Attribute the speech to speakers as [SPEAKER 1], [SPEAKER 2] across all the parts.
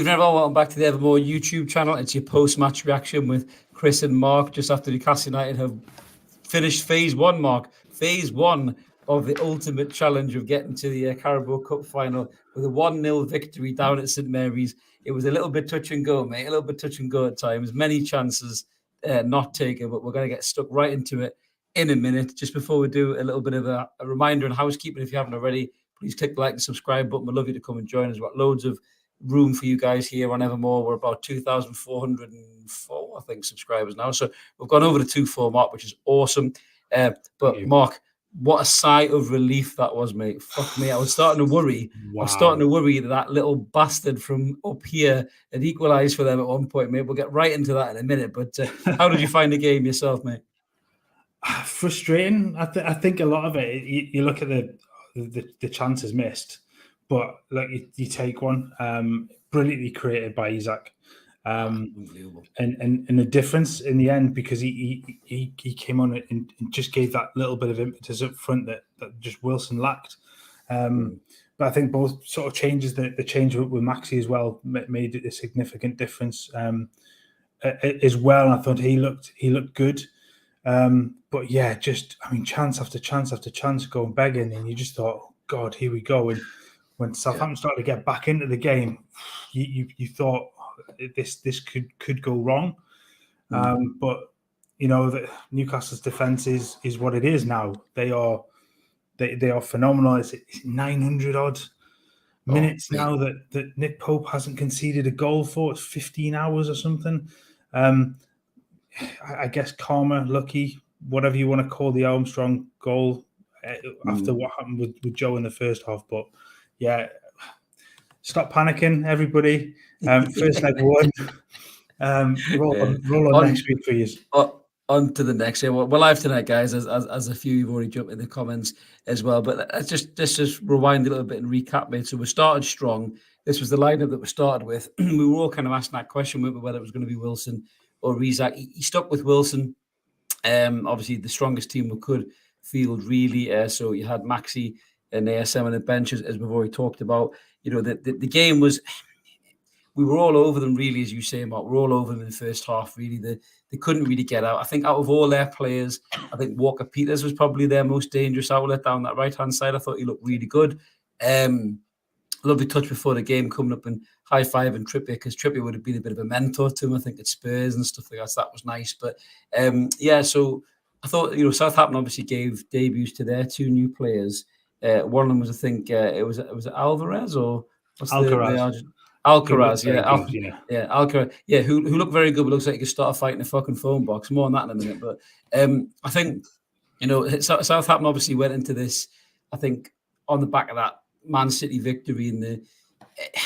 [SPEAKER 1] Evening, everyone. Welcome back to the Evermore YouTube channel. It's your post-match reaction with Chris and Mark just after Newcastle United have finished phase one, Mark. Phase one of the ultimate challenge of getting to the Carabao Cup final with a 1-0 victory down at St Mary's. It was a little bit touch and go, mate. A little bit touch and go at times. Many chances not taken, but we're going to get stuck right into it in a minute. Just before we do, a little bit of a reminder and housekeeping. If you haven't already, please click the like and subscribe button. We'd love you to come and join us. We've got loads of room for you guys here on Evermore. We're about 2,404, I think, subscribers now. So we've gone over the 2-4 mark, which is awesome. But Mark, what a sigh of relief that was, mate. Fuck me. I was starting to worry.
[SPEAKER 2] Wow.
[SPEAKER 1] I was starting to worry that little bastard from up here had equalised for them at one point, mate. We'll get right into that in a minute. But how did you find the game yourself, mate?
[SPEAKER 2] Frustrating. I think a lot of it, you look at the chances missed, but like you take one, brilliantly created by Isak,
[SPEAKER 1] Unbelievable.
[SPEAKER 2] and the difference in the end, because he came on and just gave that little bit of impetus up front that just Wilson lacked. But I think both sort of changes, the change with Maxi as well made a significant difference as well. I thought he looked good. But yeah, chance after chance after chance going begging, and you just thought, oh God, here we go. And when Southampton started to get back into the game, you thought this could go wrong. But you know that Newcastle's defense is what it is now. They are phenomenal. It's 900 odd minutes now that Nick Pope hasn't conceded a goal for. It's 15 hours or something. I guess karma, lucky, whatever you want to call the Armstrong goal after what happened with Joe in the first half. But yeah, stop panicking, everybody. First leg won. Roll on next week for you.
[SPEAKER 1] On to the next year. We're live tonight, guys, as a few have already jumped in the comments as well. But let's just rewind a little bit and recap, mate. So we started strong. This was the lineup that we started with. We were all kind of asking that question, whether it was going to be Wilson or Isak. He stuck with Wilson. Obviously, the strongest team we could field, really. So you had Maxi and ASM on the bench, as we've already talked about. You know, the game was... We were all over them, really, as you say, Mark. We were all over them in the first half, really. They couldn't really get out. I think out of all their players, I think Walker-Peters was probably their most dangerous outlet down that right-hand side. I thought he looked really good. Lovely touch before the game, coming up and high-fiving Trippier, because Trippier would have been a bit of a mentor to him, I think, at Spurs and stuff like that. So that was nice. But, yeah, so I thought, you know, Southampton obviously gave debuts to their two new players. One of them was, I think, it was Alvarez or... what's
[SPEAKER 2] Alcaraz.
[SPEAKER 1] Alcaraz, Alcaraz, who looked very good, but looks like he could start a fight in a fucking phone box. More on that in a minute. But I think, you know, Southampton obviously went into this, I think, on the back of that Man City victory.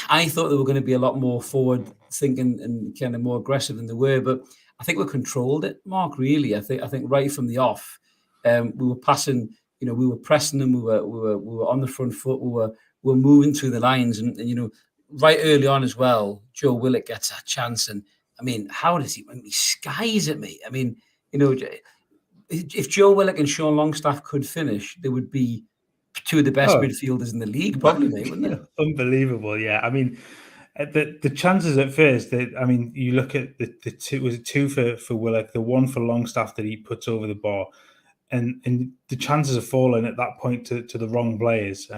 [SPEAKER 1] I thought they were going to be a lot more forward thinking and kind of more aggressive than they were. But I think we controlled it, Mark, really. I think right from the off, we were passing, you know, we were pressing them, we were on the front foot, we were moving through the lines, and you know, right early on as well, Joe Willock gets a chance. And I mean, how does he skies at me? I mean, you know, if Joe Willock and Sean Longstaff could finish, they would be two of the best midfielders in the league, probably, mate, wouldn't they?
[SPEAKER 2] Unbelievable, yeah. I mean, the chances at first, you look at the two, was it two for Willock, the one for Longstaff that he puts over the bar, and the chances are falling at that point to the wrong players.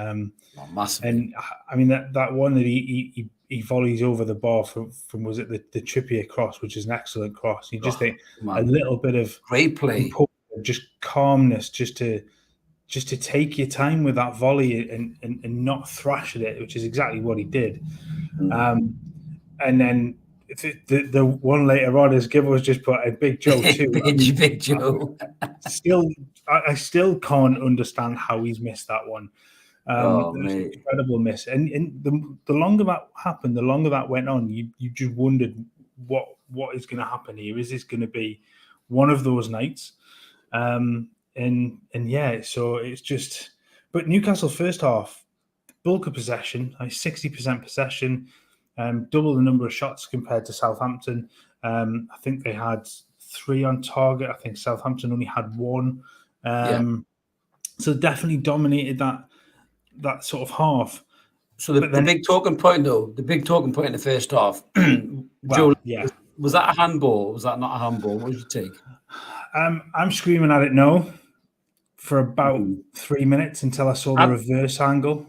[SPEAKER 1] Massively.
[SPEAKER 2] And I mean that one that he volleys over the bar from was it the Trippier cross, which is an excellent cross. You just think a little bit of
[SPEAKER 1] great play,
[SPEAKER 2] just calmness, just to take your time with that volley and not thrash at it, which is exactly what he did. And then the one later on, as Gibber was just put a Big Joe too.
[SPEAKER 1] Big Joe.
[SPEAKER 2] I still can't understand how he's missed that one. An incredible miss. And the longer that happened, the longer that went on, you just wondered what is going to happen here. Is this going to be one of those nights? And yeah, so it's just. But Newcastle first half, bulk of possession, 60% possession. Double the number of shots compared to Southampton. I think they had 3 on target. I think Southampton only had 1. So definitely dominated that sort of half.
[SPEAKER 1] So the big talking point, though, the in the first half, Joe, was that a handball? Was that not a handball? What did you take?
[SPEAKER 2] I'm screaming at it no for about 3 minutes until I saw the reverse angle.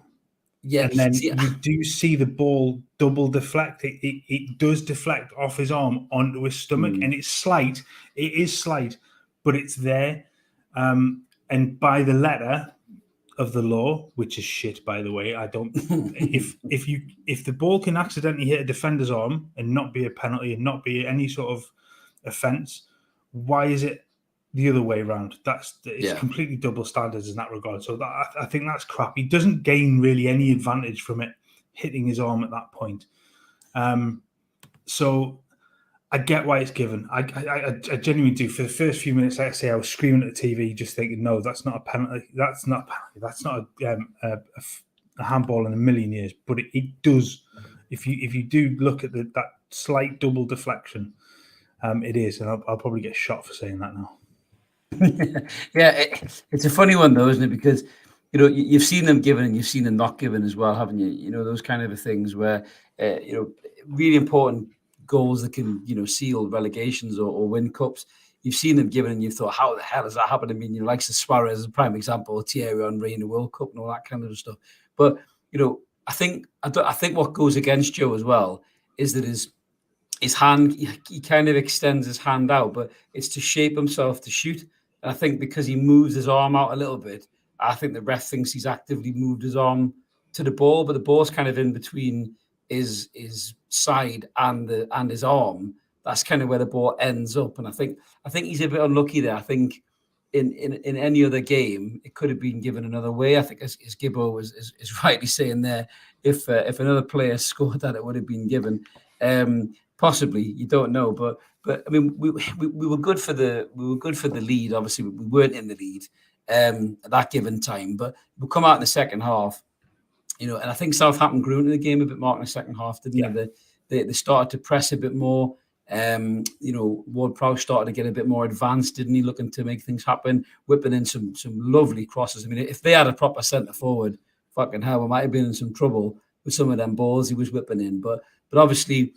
[SPEAKER 1] Yeah,
[SPEAKER 2] and then you do see the ball double deflect. It does deflect off his arm onto his stomach, and it's slight. It is slight, but it's there. And by the letter of the law, which is shit, by the way, I don't. if the ball can accidentally hit a defender's arm and not be a penalty and not be any sort of offence, why is it the other way around? It's completely double standards in that regard. So I think that's crap. He doesn't gain really any advantage from it hitting his arm at that point. So I get why it's given. I genuinely do. For the first few minutes, like I say, I was screaming at the TV, just thinking, "No, that's not a penalty. That's not a penalty. That's not a handball in a million years." But it does. If you do look at that slight double deflection, it is, and I'll probably get shot for saying that now.
[SPEAKER 1] It's a funny one though, isn't it? Because you've seen them given and you've seen them not given as well, haven't you? You know, those kind of things where really important goals that can seal relegations or win cups. You've seen them given and you've thought, how the hell has that happened? I mean, like Suarez is a prime example, Thierry Henry in the World Cup and all that kind of stuff. But I think what goes against Joe as well is that his hand, he kind of extends his hand out, but it's to shape himself to shoot. And I think because he moves his arm out a little bit, I think the ref thinks he's actively moved his arm to the ball, but the ball's kind of in between his side and his arm. That's kind of where the ball ends up. And I think he's a bit unlucky there. I think in any other game, it could have been given another way. I think as Gibbo is rightly saying there, if another player scored that, it would have been given. Possibly, you don't know, but I mean, we were good for the lead. Obviously, we weren't in the lead at that given time, but we'll come out in the second half, and I think Southampton grew into the game a bit more in the second half, didn't they? They started to press a bit more. Ward-Prowse started to get a bit more advanced, didn't he? Looking to make things happen, whipping in some lovely crosses. I mean, if they had a proper centre forward, fucking hell, we might have been in some trouble with some of them balls he was whipping in. But obviously.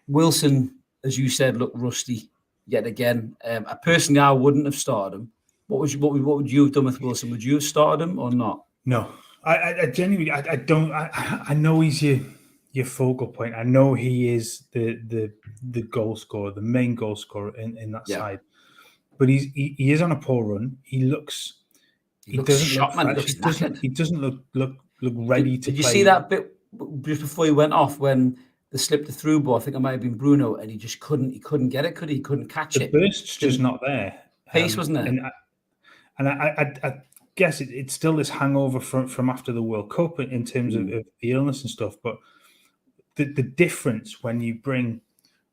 [SPEAKER 1] Wilson, as you said, looked rusty yet again. Personally, I wouldn't have started him. What would you have done with Wilson? Would you have started him or not?
[SPEAKER 2] No, I genuinely, I don't. I know he's your focal point. I know he is the goal scorer, the main goal scorer in that side. But he is on a poor run. He looks. He doesn't look fresh. He doesn't look ready to play.
[SPEAKER 1] Did you see that bit just before he went off when? They slipped the through ball. I think it might have been Bruno, and he just couldn't get it. He couldn't catch it.
[SPEAKER 2] The burst's just not there.
[SPEAKER 1] Pace wasn't there.
[SPEAKER 2] And I guess it's still this hangover from after the World Cup in terms of the illness and stuff. But the difference when you bring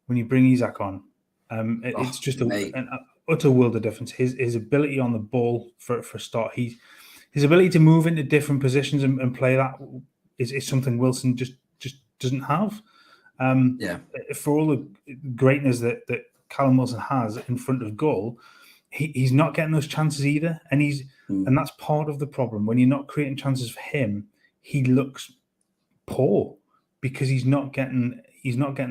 [SPEAKER 2] Isak on, it's just an utter world of difference. His ability on the ball for a start, his ability to move into different positions and play that is something Wilson just doesn't have. For all the greatness that Callum Wilson has in front of goal, he's not getting those chances either, and and that's part of the problem. When you're not creating chances for him, he looks poor because he's not getting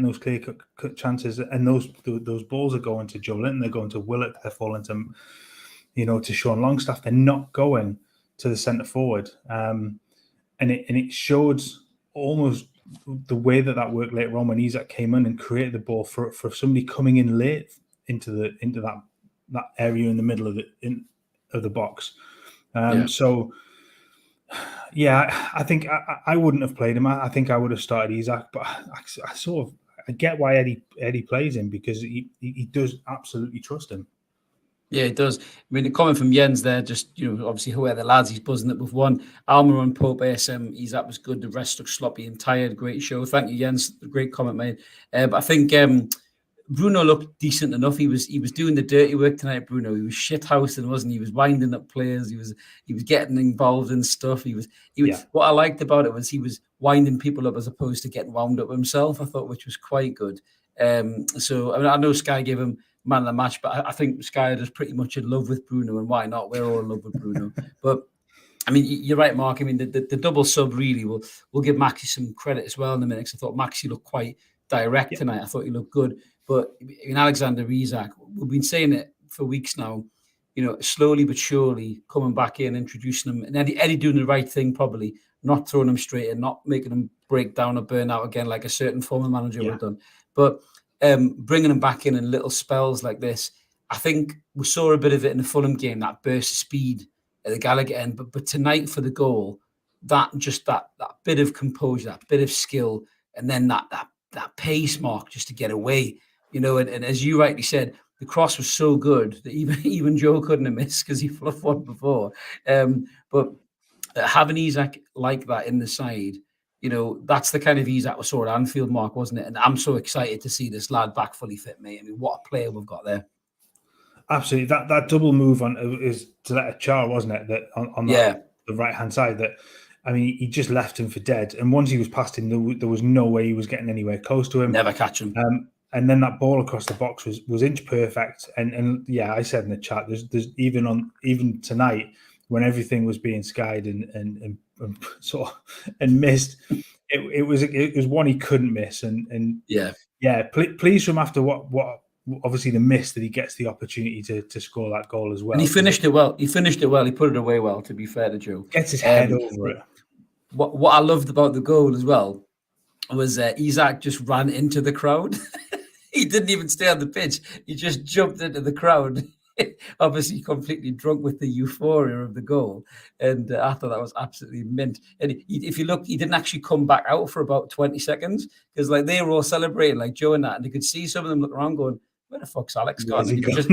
[SPEAKER 2] those clear cut chances, and those balls are going to Joe Linton, they're going to Willock, they're falling to Sean Longstaff. They're not going to the centre forward, and it showed almost. The way that worked later on when Isak came in and created the ball for somebody coming in late into that area in the middle of the box. So I think I wouldn't have played him. I think I would have started Isak, but I get why Eddie plays him because he does absolutely trust him.
[SPEAKER 1] Yeah, it does. I mean, the comment from Jens there, just, obviously who are the lads, he's buzzing it with one. Almiron, Pope, ASM, Isak was good. The rest looked sloppy and tired. Great show. Thank you, Jens. Great comment, mate. But I think Bruno looked decent enough. He was doing the dirty work tonight, Bruno. He was shithousing, wasn't he? He was winding up players. He was getting involved in stuff. He was. What I liked about it was he was winding people up as opposed to getting wound up himself, I thought, which was quite good. So, I mean, I know Sky gave him man of the match, but I think Sky is pretty much in love with Bruno, and why not? We're all in love with Bruno. But I mean, you're right, Mark. I mean, the double sub really will give Maxi some credit as well in a minute, because I thought Maxi looked quite direct tonight. I thought he looked good. But in Alexander Isak, we've been saying it for weeks now, slowly but surely coming back in, introducing him, and Eddie doing the right thing, probably not throwing him straight in, not making him break down or burn out again like a certain former manager would have done. But bringing him back in little spells like this, I think we saw a bit of it in the Fulham game, that burst of speed at the Gallagher end. But tonight for the goal, that bit of composure, that bit of skill, and then that pace, Mark, just to get away, and as you rightly said, the cross was so good that even Joe couldn't have missed, because he fluffed one before. But having Isak like that in the side, that's the kind of Isak we saw at Anfield, Mark, wasn't it? And I'm so excited to see this lad back fully fit, mate. I mean, what a player we've got there.
[SPEAKER 2] Absolutely, that double move on is to let a Char, wasn't it? That on the right hand side. That, I mean, he just left him for dead. And once he was past him, there was no way he was getting anywhere close to him.
[SPEAKER 1] Never catch him.
[SPEAKER 2] And then that ball across the box was inch perfect. And yeah, I said in the chat, there's even tonight, when everything was being skied and sort of and missed, it was one he couldn't miss. And pleased for him after what obviously the miss, that he gets the opportunity to score that goal as well.
[SPEAKER 1] And he finished it well. He put it away well, to be fair to Joe.
[SPEAKER 2] Gets his head over it.
[SPEAKER 1] What I loved about the goal as well was Isak just ran into the crowd. He didn't even stay on the pitch. He just jumped into the crowd, obviously completely drunk with the euphoria of the goal. And I thought that was absolutely mint. And if you look, he didn't actually come back out for about 20 seconds, because they were all celebrating, like Joe and that, and you could see some of them look around going, where the fuck's Alex gone? He was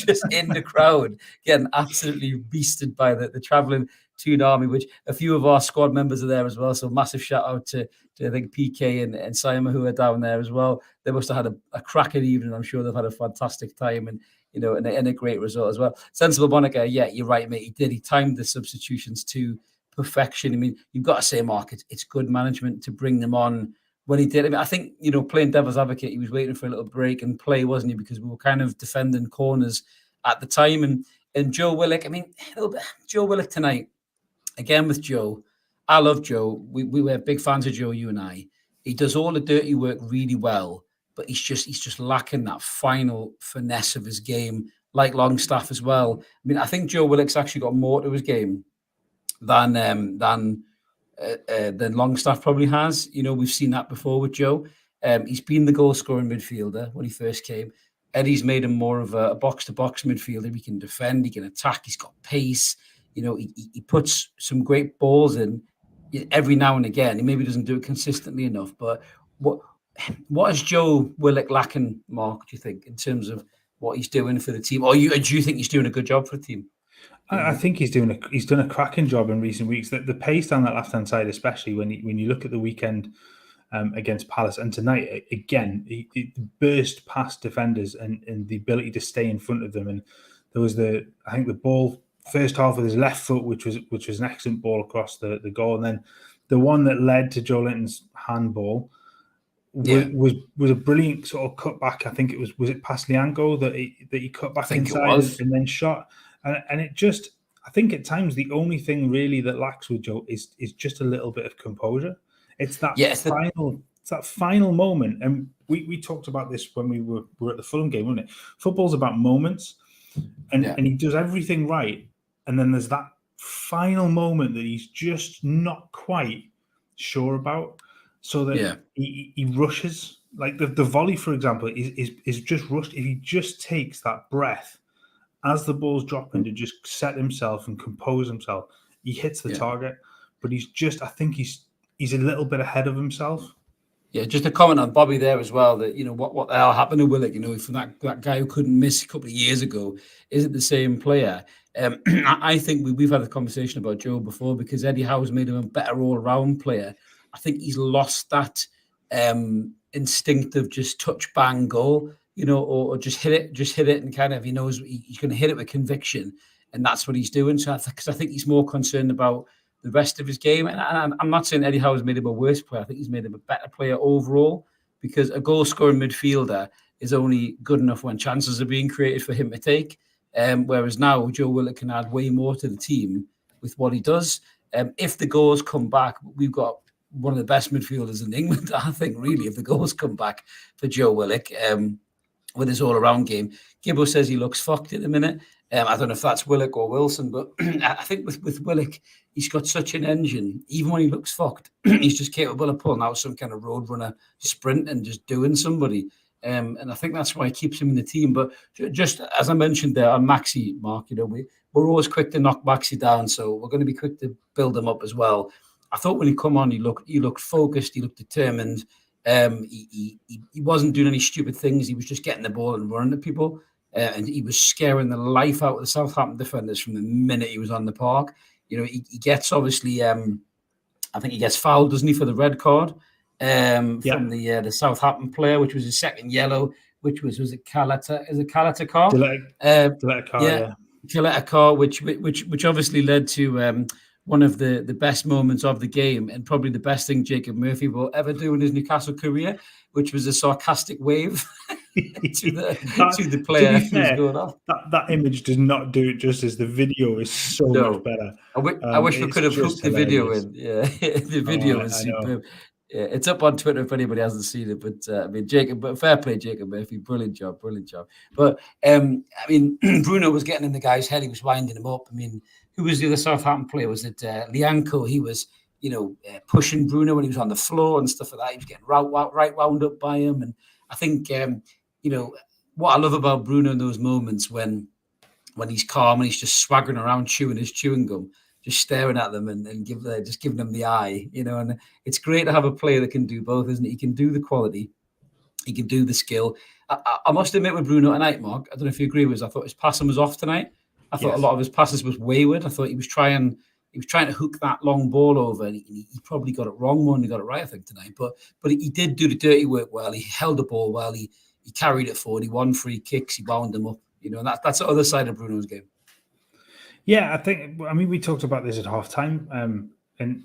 [SPEAKER 1] just in the crowd, getting absolutely beasted by the travelling Toon Army, which a few of our squad members are there as well. So massive shout out to I think PK and Simon, who are down there as well. They must have had a cracking evening. I'm sure they've had a fantastic time and a great result as well. Sensible Monica, yeah, you're right, mate. He did. He timed the substitutions to perfection. I mean, you've got to say, Mark, it's good management to bring them on when he did. I mean, I think, playing devil's advocate, he was waiting for a little break and play, wasn't he? Because we were kind of defending corners at the time. And Joe Willock, I mean, a little bit, Joe Willock tonight, again with Joe. I love Joe. We were big fans of Joe, you and I. He does all the dirty work really well, but he's just lacking that final finesse of his game, like Longstaff as well. I mean, I think Joe Willock's actually got more to his game than Longstaff probably has. We've seen that before with Joe. He's been the goal-scoring midfielder when he first came. Eddie's made him more of a box-to-box midfielder. He can defend, he can attack, he's got pace. He puts some great balls in every now and again. He maybe doesn't do it consistently enough, but what is Joe Willock lacking, Mark, do you think, in terms of what he's doing for the team? Or do you think he's doing a good job for the team?
[SPEAKER 2] I think he's done a cracking job in recent weeks. The pace down that left-hand side, especially when you look at the weekend against Palace, and tonight, again, he burst past defenders and the ability to stay in front of them. And there was the ball first half with his left foot, which was an excellent ball across the goal, and then the one that led to Joe Linton's handball was a brilliant sort of cutback. I think it was it past Liango that he cut back inside and then shot, and it just, I think at times the only thing really that lacks with Joe is just a little bit of composure. It's that final moment, and we talked about this when we were at the Fulham game, wasn't it? Football's about moments, and he does everything right. And then there's that final moment that he's just not quite sure about, so that he rushes. Like the volley, for example, is just rushed. If he just takes that breath as the ball's dropping to just set himself and compose himself, he hits the target. But I think he's a little bit ahead of himself.
[SPEAKER 1] Yeah, just a comment on Bobby there as well, that, what the hell happened to Willock, from that guy who couldn't miss a couple of years ago, isn't the same player. I think we've had a conversation about Joe before, because Eddie Howe's made him a better all-round player. I think he's lost that instinctive just touch, bang, goal, or just hit it, and kind of, he knows he's going to hit it with conviction, and that's what he's doing. So I think he's more concerned about the rest of his game. And I'm not saying Eddie Howe's made him a worse player. I think he's made him a better player overall, because a goal-scoring midfielder is only good enough when chances are being created for him to take. Whereas now Joe Willock can add way more to the team with what he does. If the goals come back, we've got one of the best midfielders in England, I think, really, if the goals come back for Joe Willock, with his all-around game. Gibbo says he looks fucked at the minute. I don't know if that's Willock or Wilson, but I think with Willock, he's got such an engine. Even when he looks fucked, he's just capable of pulling out some kind of roadrunner sprint and just doing somebody. And I think that's why he keeps him in the team. But just as I mentioned there on Maxi, Mark, we're always quick to knock Maxi down, so we're going to be quick to build him up as well. I thought when he come on, he looked focused, he looked determined. He wasn't doing any stupid things. He was just getting the ball and running at people, and he was scaring the life out of the Southampton defenders from the minute he was on the park. He gets obviously, I think he gets fouled, doesn't he, for the red card from the Southampton player, which was his second yellow, which was it Caleta? Is it Caleta car? Caleta car, which obviously led to one of the best moments of the game, and probably the best thing Jacob Murphy will ever do in his Newcastle career, which was a sarcastic wave to the player who was going off.
[SPEAKER 2] That image does not do it justice. The video is so much better.
[SPEAKER 1] I wish we could have hooked the video in. Yeah, the video is superb. Yeah, it's up on Twitter if anybody hasn't seen it. But but fair play, Jacob Murphy, brilliant job. But Bruno was getting in the guy's head. He was winding him up. Who was the other Southampton player? Was it Lianco? He was, pushing Bruno when he was on the floor and stuff like that. He was getting right wound up by him. And I think, what I love about Bruno in those moments when he's calm and he's just swaggering around chewing his chewing gum, just staring at them and just giving them the eye, and it's great to have a player that can do both, isn't it? He can do the quality, he can do the skill. I must admit with Bruno tonight, Mark, I don't know if you agree with us, I thought his passing was off tonight. I thought a lot of his passes was wayward. I thought he was trying to hook that long ball over, and he probably got it wrong more than he got it right, I think, tonight. But he did do the dirty work well. He held the ball well. He carried it forward. He won free kicks. He wound them up. And that's the other side of Bruno's game.
[SPEAKER 2] Yeah, we talked about this at half-time, and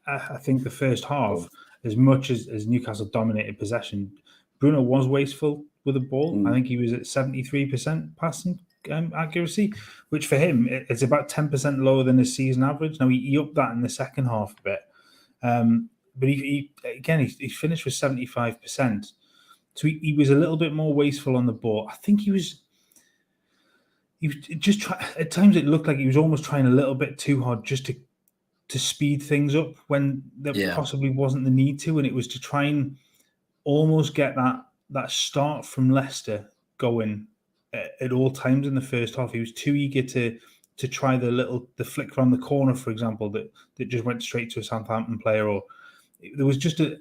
[SPEAKER 2] I think the first half, as much as Newcastle dominated possession, Bruno was wasteful with the ball. I think he was at 73% passing accuracy, which for him it's about 10% lower than his season average. Now he upped that in the second half a bit, but he finished with 75%. So he was a little bit more wasteful on the ball. I think he was just at times it looked like he was almost trying a little bit too hard just to speed things up when there possibly wasn't the need to, and it was to try and almost get that start from Leicester going at all times in the first half. He was too eager to try the flick around the corner, for example, that just went straight to a Southampton player, or there was just a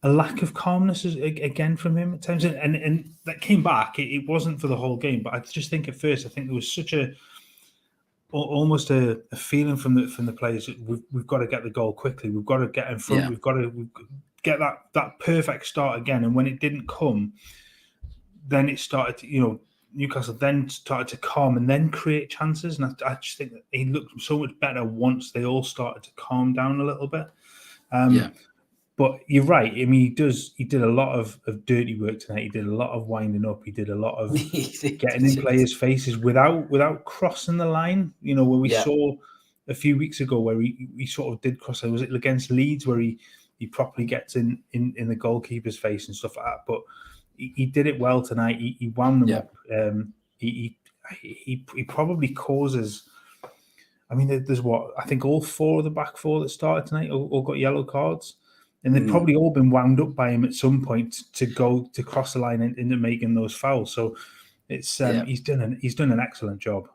[SPEAKER 2] lack of calmness again from him at times, and that came back. It wasn't for the whole game, but I just think at first, I think there was such almost a feeling from the players that we've got to get the goal quickly. We've got to get in front. Yeah. We've got to get that perfect start again. And when it didn't come, then it started to, Newcastle then started to calm and then create chances. And I just think that he looked so much better once they all started to calm down a little bit. But you're right. He did a lot of dirty work tonight. He did a lot of winding up. He did a lot of getting in players' faces without crossing the line. Where we saw a few weeks ago where he sort of did cross. Was it against Leeds where he properly gets in the goalkeeper's face and stuff like that? But he did it well tonight. He wound them up. He probably causes. There's I think all four of the back four that started tonight all got yellow cards. And they've probably all been wound up by him at some point to cross the line into making those fouls. So it's he's done an excellent job.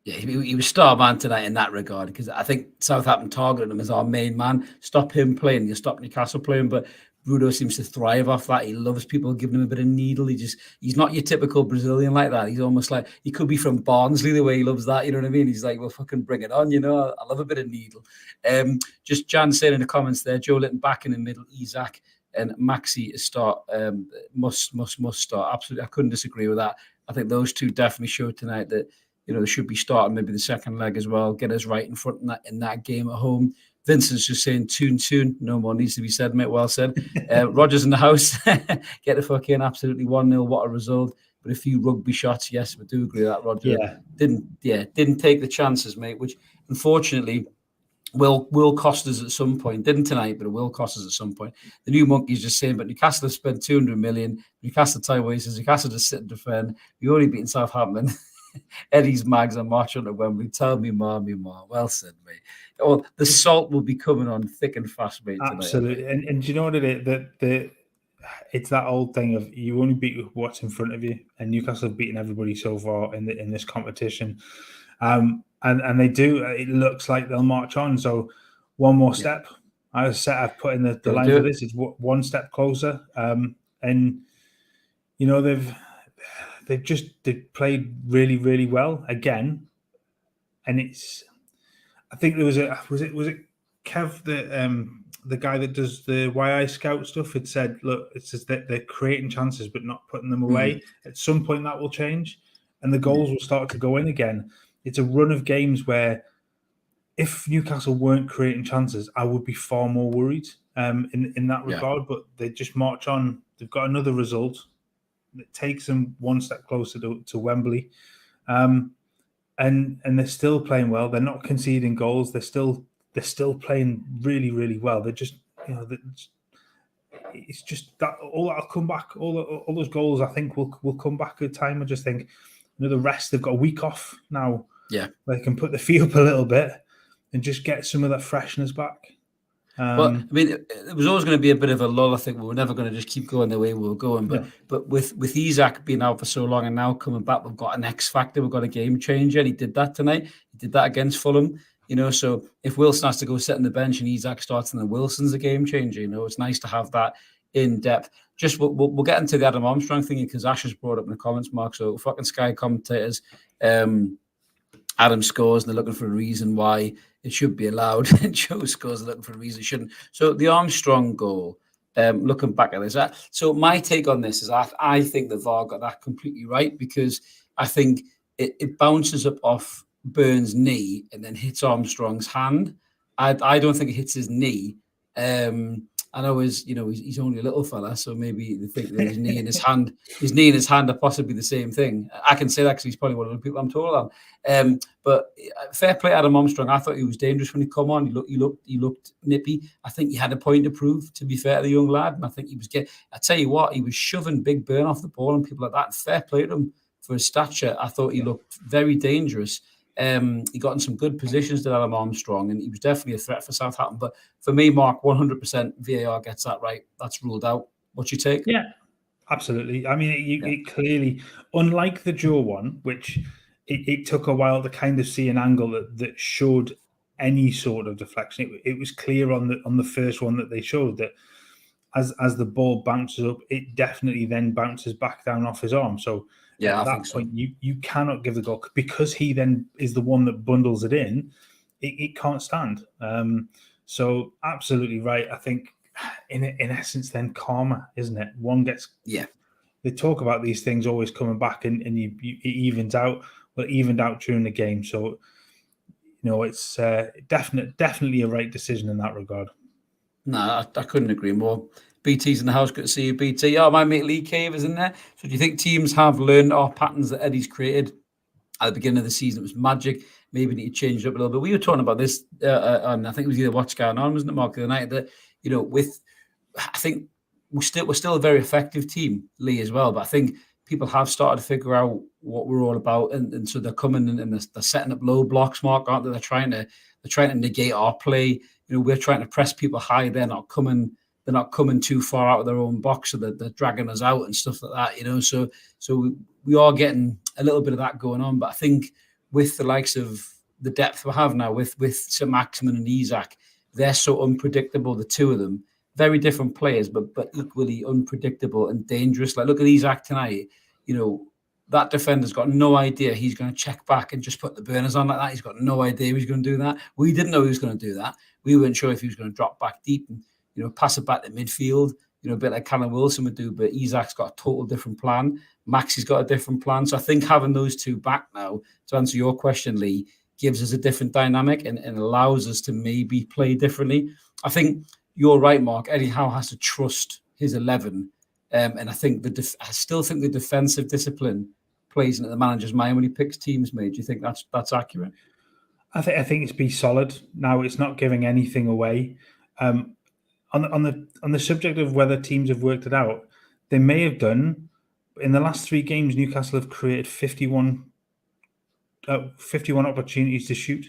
[SPEAKER 1] Yeah, he was star man tonight in that regard, because I think Southampton targeted him as our main man. Stop him playing, you stop Newcastle playing. But Bruno seems to thrive off that. He loves people giving him a bit of needle. He's not your typical Brazilian like that. He's almost like he could be from Barnsley the way he loves that. You know what I mean? He's like, well, fucking bring it on. I love a bit of needle. Just Jan saying in the comments there, Joe Litton back in the middle, Isak and Maxi start. Must start. Absolutely, I couldn't disagree with that. I think those two definitely showed tonight that they should be starting maybe the second leg as well. Get us right in front in that game at home. Vincent's just saying, tune. No more needs to be said, mate. Well said. Roger's in the house. Get the fuck in. Absolutely 1-0. What a result. But a few rugby shots. Yes, we do agree with that, Roger.
[SPEAKER 2] Yeah.
[SPEAKER 1] Didn't take the chances, mate, which unfortunately, will cost us at some point. Didn't tonight, but it will cost us at some point. The new monkey's just saying, but Newcastle have spent 200 million. Newcastle time wasters. Newcastle just sit and defend. We already beaten Southampton. Eddie's mags on march on to Wembley. Tell me more. Well said, mate. Oh, the salt will be coming on thick and fast, mate.
[SPEAKER 2] Absolutely. Tonight, and do you know what it is? That it's that old thing of you only beat what's in front of you, and Newcastle have beaten everybody so far in this competition. And they do. It looks like they'll march on. So one more step. I've put in the line for this. It's one step closer. And you know they've played really, really well again. And it's. I think there was it Kev the guy that does the YI scout stuff had said, look, it says that they're creating chances but not putting them away. At some point that will change, and the goals will start to go in again. It's a run of games where if Newcastle weren't creating chances, I would be far more worried in that regard. But they just march on. They've got another result that takes them one step closer to Wembley. And they're still playing well. They're not conceding goals. They're still playing really, really well. They're just, it's just that all that'll come back. All those goals, I think, will come back at time. I just think, the rest, they've got a week off now.
[SPEAKER 1] Yeah,
[SPEAKER 2] they can put the feet up a little bit and just get some of that freshness back.
[SPEAKER 1] Well, I mean, it was always going to be a bit of a lull. I think we were never going to just keep going the way we were going. But with Isak being out for so long and now coming back, we've got an X factor. We've got a game changer. And he did that tonight. He did that against Fulham. So if Wilson has to go sit on the bench and Isak starts, and then Wilson's a game changer. It's nice to have that in depth. Just we'll get into the Adam Armstrong thing because Ash has brought up in the comments, Mark. So fucking Sky commentators. Adam scores and they're looking for a reason why it should be allowed. And Joe scores and looking for a reason it shouldn't. So the Armstrong goal, looking back at this. So my take on this is I think the VAR got that completely right because I think it bounces up off Burns' knee and then hits Armstrong's hand. I don't think it hits his knee. I know he's only a little fella, so maybe they think that his knee and his hand are possibly the same thing. I can say that because he's probably one of the people I'm taller than. But fair play, Adam Armstrong. I thought he was dangerous when he come on. He looked nippy. I think he had a point to prove. To be fair to the young lad, and I think he was getting. I tell you what, he was shoving Big Burn off the ball and people like that. And fair play to him for his stature. I thought he looked very dangerous. He got in some good positions to Adam Armstrong, and he was definitely a threat for Southampton. But for me, Mark, 100% VAR gets that right. That's ruled out. What's your take?
[SPEAKER 2] Yeah, absolutely. I mean, it clearly, unlike the Joe one, which it took a while to kind of see an angle that showed any sort of deflection. It was clear on the first one that they showed that as the ball bounces up, it definitely then bounces back down off his arm. So at that point, you cannot give the goal because he then is the one that bundles it in. It can't stand. So absolutely right. I think in essence, then karma, isn't it? One gets They talk about these things always coming back, and it evens out. Well, it evened out during the game. So it's definitely a right decision in that regard.
[SPEAKER 1] No, I couldn't agree more. BT's in the house. Good to see you, BT. Oh, my mate Lee Cave is in there. So do you think teams have learned our patterns that Eddie's created at the beginning of the season? It was magic. Maybe need to change it up a little bit. We were talking about this on, I think it was either What's Going On, wasn't it, Mark, the other night, that, I think we're still a very effective team, Lee, as well. But I think people have started to figure out what we're all about. And so they're coming and they're setting up low blocks, Mark, aren't they? They're trying to negate our play. We're trying to press people high. They're not coming too far out of their own box, so they're dragging us out and stuff like that, So we are getting a little bit of that going on. But I think with the likes of the depth we have now with St. Maximin and Isak, they're so unpredictable, the two of them. Very different players, but equally unpredictable and dangerous. Like, look at Isak tonight. That defender's got no idea he's going to check back and just put the burners on like that. He's got no idea he's going to do that. We didn't know he was going to do that. We weren't sure if he was going to drop back deep and pass it back to midfield, a bit like Callum Wilson would do, but Isak's got a total different plan. Maxi's got a different plan. So I think having those two back now, to answer your question, Lee, gives us a different dynamic and allows us to maybe play differently. I think you're right, Mark. Eddie Howe has to trust his 11. And I think I still think the defensive discipline plays into the manager's mind when he picks teams, mate. Do you think that's accurate?
[SPEAKER 2] I think it's been solid. Now it's not giving anything away. On the subject of whether teams have worked it out, they may have done. In the last 3 games, Newcastle have created 51 opportunities to shoot.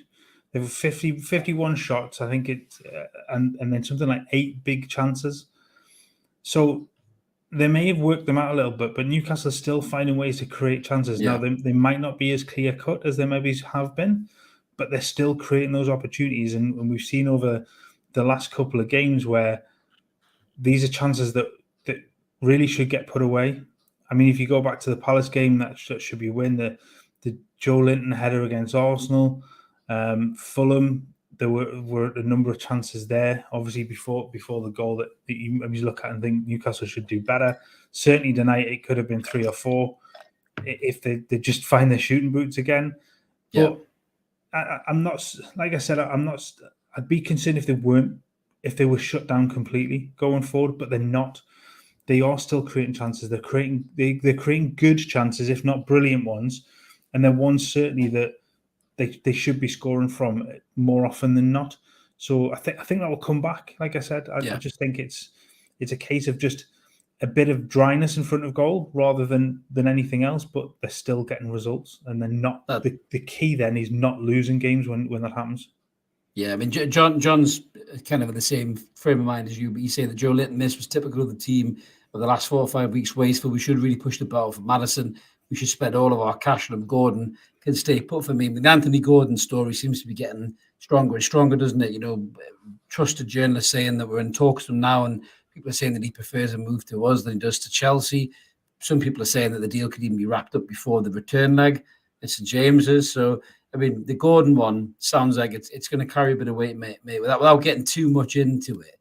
[SPEAKER 2] They have 51 shots, I think it, and then something like 8 big chances. So they may have worked them out a little bit, but Newcastle are still finding ways to create chances.
[SPEAKER 1] Yeah.
[SPEAKER 2] Now they might not be as clear cut as they maybe have been, but they're still creating those opportunities, and we've seen over the last couple of games where these are chances that really should get put away. I mean, if you go back to the Palace game, that should be a win. The Joe Linton header against Arsenal, Fulham, there were a number of chances there. Obviously, before the goal that you look at and think Newcastle should do better. Certainly tonight, it could have been 3 or 4 if they just find their shooting boots again.
[SPEAKER 1] Yeah.
[SPEAKER 2] But I'm not, like I said, I'm not. I'd be concerned if they were shut down completely going forward, but they're not. They are still creating chances. They're creating good chances, if not brilliant ones, and they're ones certainly that they should be scoring from more often than not. So I think that will come back. Like I said, I just think it's a case of just a bit of dryness in front of goal rather than anything else. But they're still getting results, and they're not. The key then is not losing games when that happens.
[SPEAKER 1] Yeah, I mean, John's kind of in the same frame of mind as you, but you say that Joe Linton miss was typical of the team of the last 4 or 5 weeks wasteful. We should really push the battle for Maddison. We should spend all of our cash on him. Gordon can stay put for me. I mean, the Anthony Gordon story seems to be getting stronger and stronger, doesn't it? You know, trusted journalists saying that we're in talks with him now, and people are saying that he prefers a move to us than he does to Chelsea. Some people are saying that the deal could even be wrapped up before the return leg at St James's. So, I mean, the Gordon one sounds like it's going to carry a bit of weight, mate, without getting too much into it.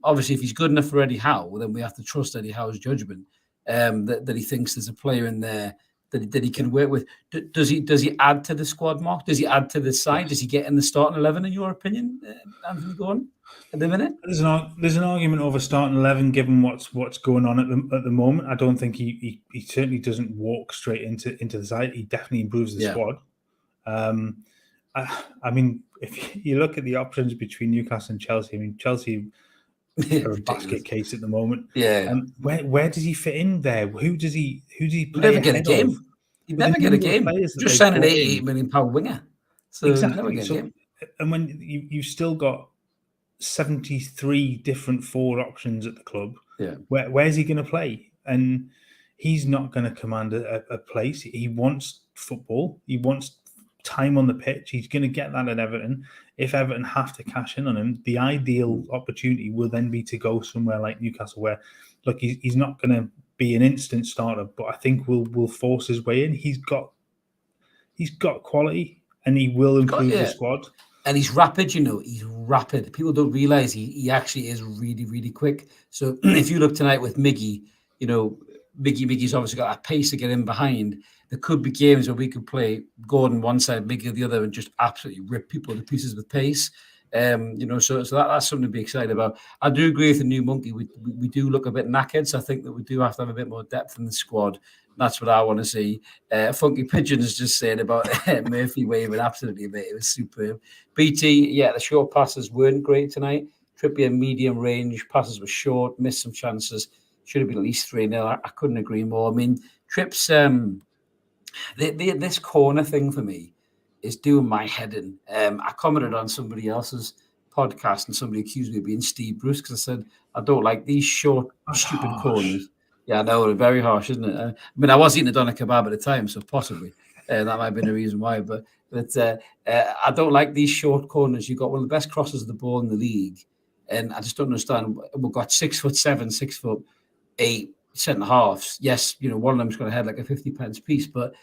[SPEAKER 1] Obviously, if he's good enough for Eddie Howe, well, then we have to trust Eddie Howe's judgment that he thinks there's a player in there that he can work with. Does he add to the squad, Mark? Does he add to the side? Does he get in the starting 11, in your opinion, Anthony Gordon, at the minute?
[SPEAKER 2] There's an argument over starting 11 given what's going on at the moment. I don't think he certainly doesn't walk straight into the side. He definitely improves the squad. I mean, if you look at the options between Newcastle and Chelsea, I mean, Chelsea are a basket case at the moment.
[SPEAKER 1] Yeah.
[SPEAKER 2] Where does he fit in there? Who does he play?
[SPEAKER 1] He'd never get a game. He'd never get a game. Just signed an £88 million winger. So
[SPEAKER 2] exactly. And when you've still got 73 different forward options at the club, where's he going to play? And he's not going to command a place. He wants football. He wants time on the pitch. He's going to get that at Everton. If Everton have to cash in on him, the ideal opportunity will then be to go somewhere like Newcastle, where, look, he's not going to be an instant starter, but I think will force his way in. He's got quality, and he will improve the squad.
[SPEAKER 1] And he's rapid, he's rapid. People don't realise he actually is really, really quick. So if you look tonight with Miggy, Miggy's obviously got a pace to get in behind. There could be games where we could play Gordon one side, Miggy the other, and just absolutely rip people to pieces with pace. So that's something to be excited about. I do agree with the new monkey. We do look a bit knackered, so I think that we do have to have a bit more depth in the squad. That's what I want to see. Funky Pigeon is just saying about Murphy waving. Absolutely, mate. It was superb. BT, the short passes weren't great tonight. Trippier medium range passes were short, missed some chances. Should have been at least 3-0. I couldn't agree more. I mean, Trips, this corner thing for me is doing my head in. I commented on somebody else's podcast and somebody accused me of being Steve Bruce because I said, I don't like these short, stupid corners. Yeah, I know, very harsh, isn't it? I mean, I was eating a doner kebab at the time, so possibly that might have been the reason why. But I don't like these short corners. You've got one of the best crosses of the ball in the league, and I just don't understand. We've got 6'7", 6'8" centre halves. Yes, one of them's got a head like a 50p piece, but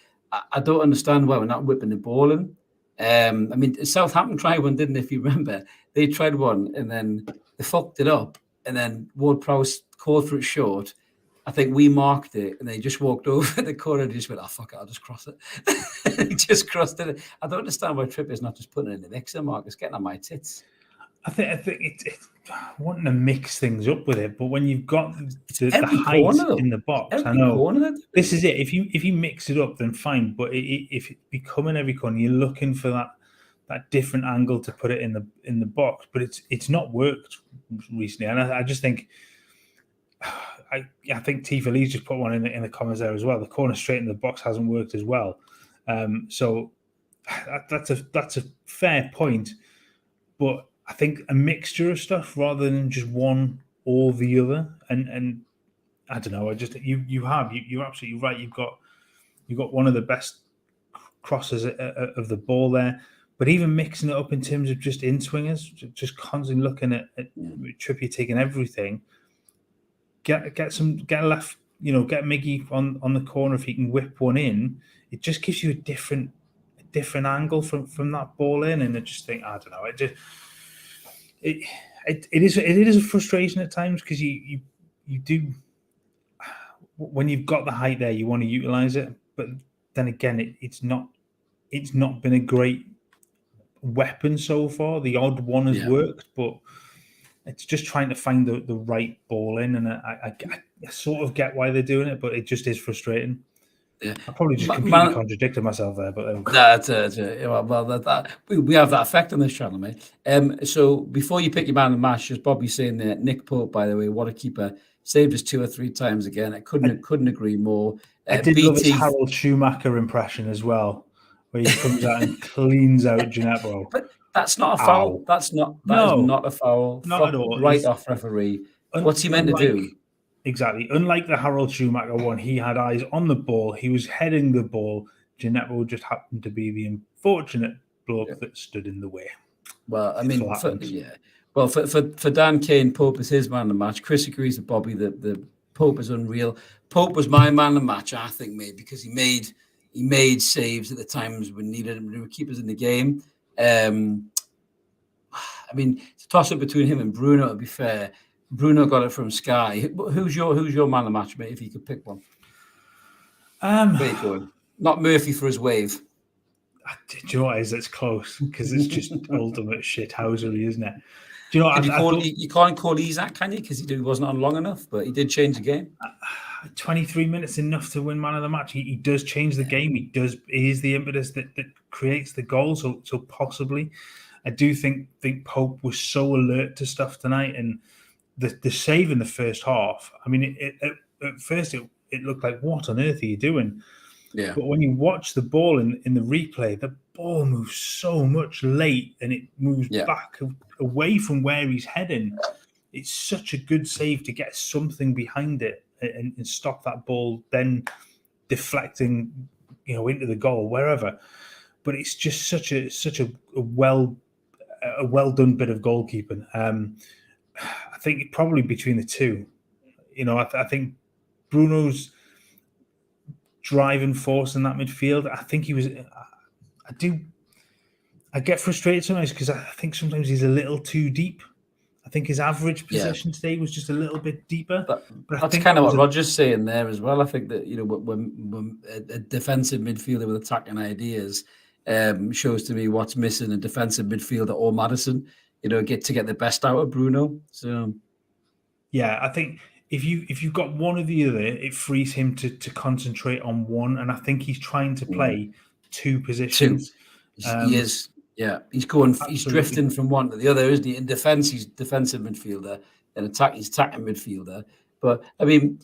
[SPEAKER 1] I don't understand why we're not whipping the ball in. I mean, Southampton tried one, didn't they? If you remember, they tried one and then they fucked it up, and then Ward-Prowse called for it short. I think we marked it, and they just walked over the corner and just went, "Oh fuck it, I'll just cross it." He just crossed it. I don't understand why Trippier's not just putting it in the mixer, Mark. It's getting on my tits.
[SPEAKER 2] I think it's wanting to mix things up with it, but when you've got the height in the box, I know this is it. If you mix it up, then fine. But if it's becoming every corner, you're looking for different angle to put it in the box, but it's not worked recently, and I just think. I think Tifa Lee's just put one in the comments there as well. The corner straight in the box hasn't worked as well, so that's a fair point. But I think a mixture of stuff rather than just one or the other, and I don't know. You're absolutely right. You've got one of the best crosses of the ball there. But even mixing it up in terms of just in swingers, just constantly looking at Trippier taking everything. Get a left, get Miggy on the corner if he can whip one in. It just gives you a different angle from that ball in, and I just think I don't know. It is a frustration at times because you do when you've got the height there, you want to utilize it, but then again, it's not been a great weapon so far. The odd one has worked, but. It's just trying to find the right ball in, and I sort of get why they're doing it, but it just is frustrating.
[SPEAKER 1] Yeah,
[SPEAKER 2] I probably just completely contradicted myself there, but
[SPEAKER 1] we have that effect on this channel, mate. So before you pick your man of the match, just Bobby saying that Nick Pope, by the way, what a keeper, saved us 2 or 3 times again. I couldn't agree more.
[SPEAKER 2] I did love his Harold Schumacher impression as well, where he comes out and cleans out Gineppo.
[SPEAKER 1] But that's not a foul. That is not a foul.
[SPEAKER 2] Not at all.
[SPEAKER 1] Right off referee. What's he meant to do?
[SPEAKER 2] Exactly. Unlike the Harold Schumacher one, he had eyes on the ball. He was heading the ball. Gineppo just happened to be the unfortunate bloke that stood in the way.
[SPEAKER 1] Well, I mean, for Dan Kane, Pope is his man of the match. Chris agrees with Bobby that the Pope is unreal. Pope was my man of the match, I think, mate, because he made saves at the times when needed him. There were keepers in the game. I mean, it's a toss-up between him and Bruno, to be fair. Bruno got it from Sky. Who's your man of the match, mate, if you could pick one? Where you going? Not Murphy for his wave.
[SPEAKER 2] Do you know what it is? It's close, because it's just ultimate shithousery, isn't it? Do you know
[SPEAKER 1] you can't call Isak, can you? Because he wasn't on long enough, but he did change the game.
[SPEAKER 2] 23 minutes enough to win man of the match. He does change the game. He is the impetus that creates the goal. So possibly, I do think Pope was so alert to stuff tonight, and the save in the first half. I mean, at first it looked like, what on earth are you doing?
[SPEAKER 1] Yeah.
[SPEAKER 2] But when you watch the ball in the replay, the ball moves so much late, and it moves back away from where he's heading. It's such a good save to get something behind it and stop that ball then deflecting, into the goal, wherever. But it's just such a well done bit of goalkeeping. I think probably between the two, I think Bruno's driving force in that midfield. I think he was. I get frustrated sometimes because I think sometimes he's a little too deep. I think his average possession today was just a little bit deeper.
[SPEAKER 1] But that's kind of what Roger's saying there as well. I think that when a defensive midfielder with attacking ideas shows to me what's missing a defensive midfielder or Maddison. Get the best out of Bruno. So
[SPEAKER 2] yeah, I think if you've got one or the other, it frees him to concentrate on one. And I think he's trying to play 2 positions.
[SPEAKER 1] He is. Yeah, he's drifting from one to the other, isn't he? In defence, he's defensive midfielder. In attack, he's attacking midfielder. But I mean,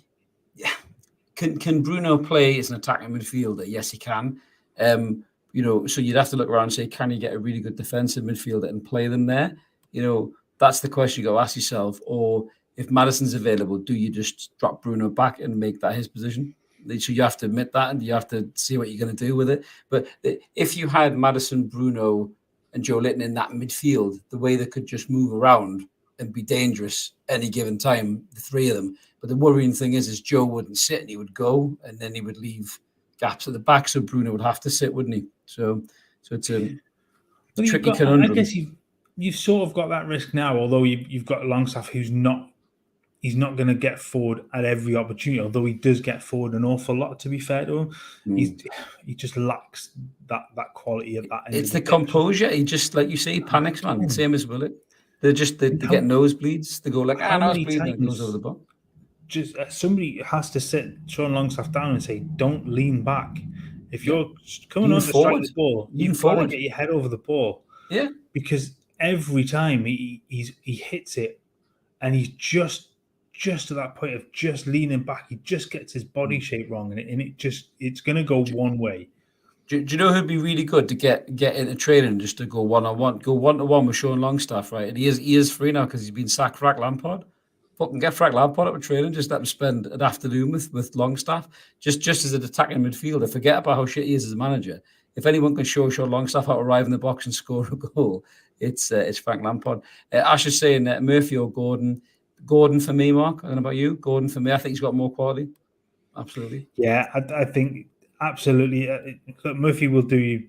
[SPEAKER 1] can Bruno play as an attacking midfielder? Yes, he can. So you'd have to look around and say, can you get a really good defensive midfielder and play them there? That's the question you got to ask yourself. Or if Maddison's available, do you just drop Bruno back and make that his position? So you have to admit that, and you have to see what you're going to do with it. But if you had Maddison, Bruno, and Joe Litton in that midfield, the way they could just move around and be dangerous any given time, the 3 of them. But the worrying thing is Joe wouldn't sit and he would go, and then he would leave gaps at the back, so Bruno would have to sit, wouldn't he? So it's a tricky conundrum.
[SPEAKER 2] I guess you've sort of got that risk now, although you've got Longstaff who's not. He's not going to get forward at every opportunity, although he does get forward an awful lot, to be fair to him. He just lacks that quality at that end.
[SPEAKER 1] It's the composure. He just, like you say, he panics, man. Same as Willock. They get nosebleeds. They go like, nosebleeds, and goes over the ball.
[SPEAKER 2] Just somebody has to sit Sean Longstaff down and say, don't lean back. If you're coming on to strike the ball, you've got to get your head over the ball.
[SPEAKER 1] Yeah.
[SPEAKER 2] Because every time he hits it, and he's just at that point of just leaning back, he just gets his body shape wrong, and it's going to go one way.
[SPEAKER 1] Do you know who'd be really good to get into training just to go one-to-one with Sean Longstaff, right? And he is free now because he's been sacked. Frank Lampard. Fucking get Frank Lampard up with training. Just let him spend an afternoon with Longstaff, just as an attacking midfielder. Forget about how shit he is as a manager. If anyone can show Sean Longstaff how to arrive in the box and score a goal, it's Frank Lampard. Ash is saying Murphy or Gordon. Gordon for me, Mark. I don't know about you. Gordon for me. I think he's got more quality. Absolutely.
[SPEAKER 2] Yeah, I think absolutely. Murphy will do you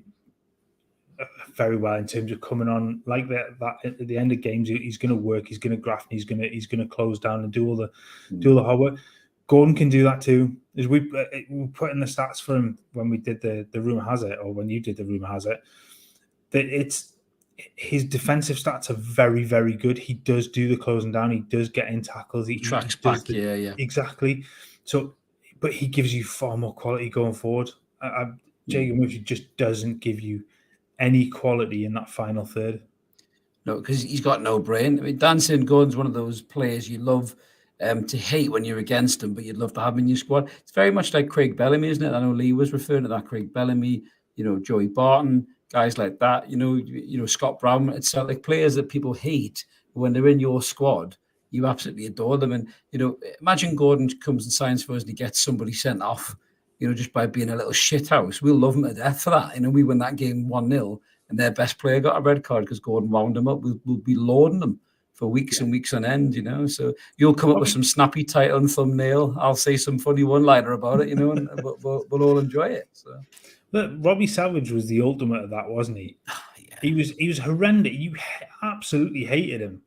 [SPEAKER 2] very well in terms of coming on like that at the end of games. He's going to work. He's going to graft. He's going to close down and do all the hard work. Gordon can do that too. As we put in the stats for him when we did the rumor has it, or when you did the rumor has it, that it's his defensive stats are very, very good. He does do the closing down. He does get in tackles. He
[SPEAKER 1] tracks back. Yeah.
[SPEAKER 2] Exactly. So, but he gives you far more quality going forward. Jacob Murphy just doesn't give you any quality in that final third.
[SPEAKER 1] No, because he's got no brain. I mean, Dancing Gordon's one of those players you love to hate when you're against him, but you'd love to have him in your squad. It's very much like Craig Bellamy, isn't it? I know Lee was referring to that. Craig Bellamy, Joey Barton, guys like that. Scott Brown. It's like players that people hate, but when they're in your squad, you absolutely adore them. And imagine Gordon comes and signs for us and he gets somebody sent off, just by being a little shithouse. We'll love him to death for that. We win that game 1-0, and their best player got a red card because Gordon wound them up. We'll be lauding them for weeks and weeks on end, So you'll come up with some snappy title and thumbnail. I'll say some funny one-liner about it, and we'll all enjoy it. So.
[SPEAKER 2] Look, Robbie Savage was the ultimate of that, wasn't he? Yeah. He was horrendous. You absolutely hated him.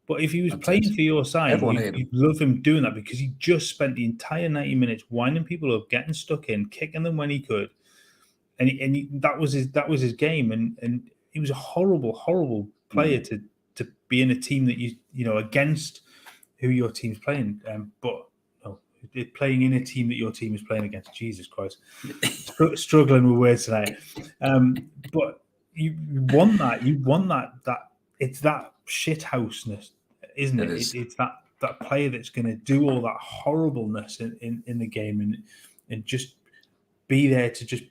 [SPEAKER 2] But if he was playing for your side, you'd love him doing that because he just spent the entire 90 minutes winding people up, getting stuck in, kicking them when he could. And that was his game. And he was a horrible, horrible player to be in a team that against who your team's playing. But playing in a team that your team is playing against. Jesus Christ. Struggling with words tonight. But you want that. You want that it's that shithouseness, isn't it? It's that player that's going to do all that horribleness in the game and just be there to just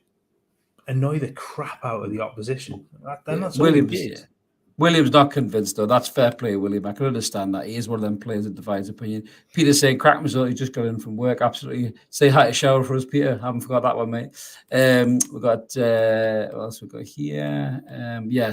[SPEAKER 2] annoy the crap out of the opposition. That's
[SPEAKER 1] William's not convinced, though. That's fair play, William. I can understand that. He is one of them players that divides opinion. Peter's saying, crack result. He just got in from work. Absolutely. Say hi to Shower for us, Peter. Haven't forgot that one, mate. We've got, what else we've got here?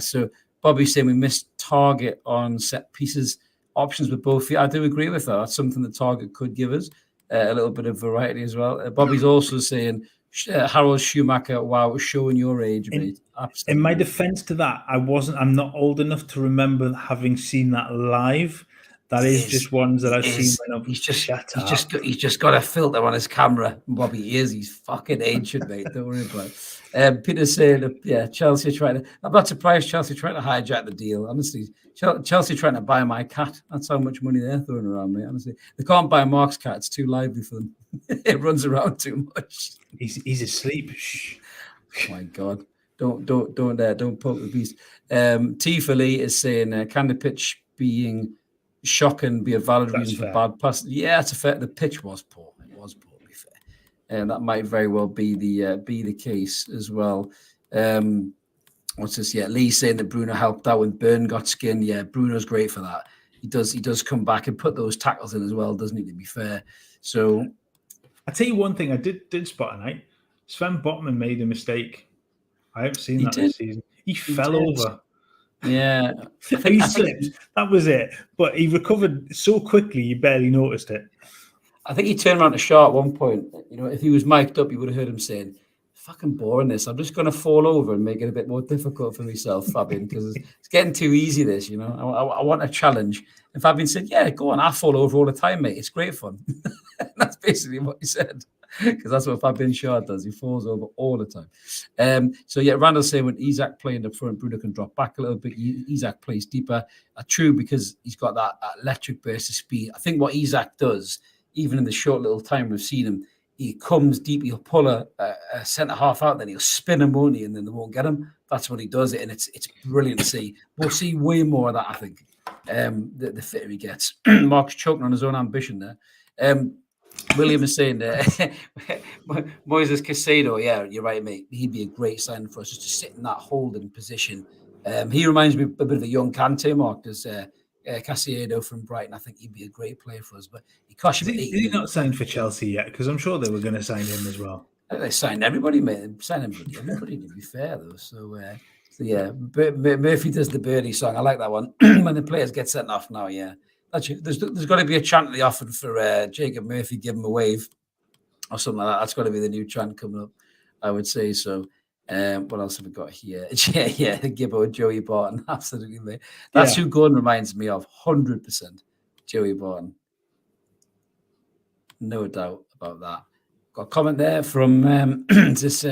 [SPEAKER 1] So Bobby's saying we missed Target on set pieces options with both feet. I do agree with that. That's something that Target could give us a little bit of variety as well. Bobby's also saying, Harold Schumacher, wow, showing your age, mate. Absolutely.
[SPEAKER 2] In my defense to that, I'm not old enough to remember having seen that live. That is just ones that I've seen when I've
[SPEAKER 1] he's just got a filter on his camera. Bobby is. He's fucking ancient, mate. Don't worry about it. Peter's saying, Chelsea trying to. I'm not surprised Chelsea trying to hijack the deal. Honestly, Chelsea trying to buy my cat. That's how much money they're throwing around, mate. Honestly, they can't buy Mark's cat. It's too lively for them. It runs around too much.
[SPEAKER 2] He's asleep. Shh.
[SPEAKER 1] Oh my God. Don't poke the beast. T for Lee is saying, can the pitch being shocking be a valid reason for bad pass? Yeah, it's a fair. The pitch was poor. It was poor, to be fair. And that might very well be the case as well. What's this? Yeah, Lee saying that Bruno helped out when Byrne got skinned. Yeah, Bruno's great for that. He does come back and put those tackles in as well, doesn't he, to be fair? So
[SPEAKER 2] I'll tell you one thing I did spot tonight. Sven Botman made a mistake. I haven't seen that this season. He fell over.
[SPEAKER 1] Yeah.
[SPEAKER 2] He slipped. That was it. But he recovered so quickly, you barely noticed it.
[SPEAKER 1] I think he turned around to Shaw at one point. If he was mic'd up, you would have heard him saying, fucking boring this. I'm just going to fall over and make it a bit more difficult for myself, Fabian, because it's getting too easy, this, I want a challenge. And Fabian said, yeah, go on. I fall over all the time, mate. It's great fun. That's basically what he said. Because that's what Fabian Shaw does. He falls over all the time. Randall's saying when Isak playing up front, Bruno can drop back a little bit. Isak plays deeper. True, because he's got that electric burst of speed. I think what Isak does, even in the short little time we've seen him, he comes deep, he'll pull a centre half out, then he'll spin him, won't he? And then they won't get him. That's what he does, and it's brilliant to see. We'll see way more of that, I think. The fitter he gets. Mark's choking on his own ambition there. William is saying that Moises Caicedo, yeah, you're right, mate. He'd be a great signing for us just to sit in that holding position. He reminds me a bit of a young Kante, Mark. There's Caicedo from Brighton. I think he'd be a great player for us, but he cost you.
[SPEAKER 2] Is he not signed for Chelsea yet? Because I'm sure they were going to sign him as well.
[SPEAKER 1] They signed everybody, mate. They signed everybody to be fair, though. So yeah, Murphy does the birdie song. I like that one. When the players get sent off now, yeah. There's got to be a chant at the often for Jacob Murphy, give him a wave or something like that. That's got to be the new chant coming up, I would say. So what else have we got here? yeah, Gibbo and Joey Barton. Absolutely, mate. That's who Gordon reminds me of, 100%. Joey Barton. No doubt about that. Got a comment there from this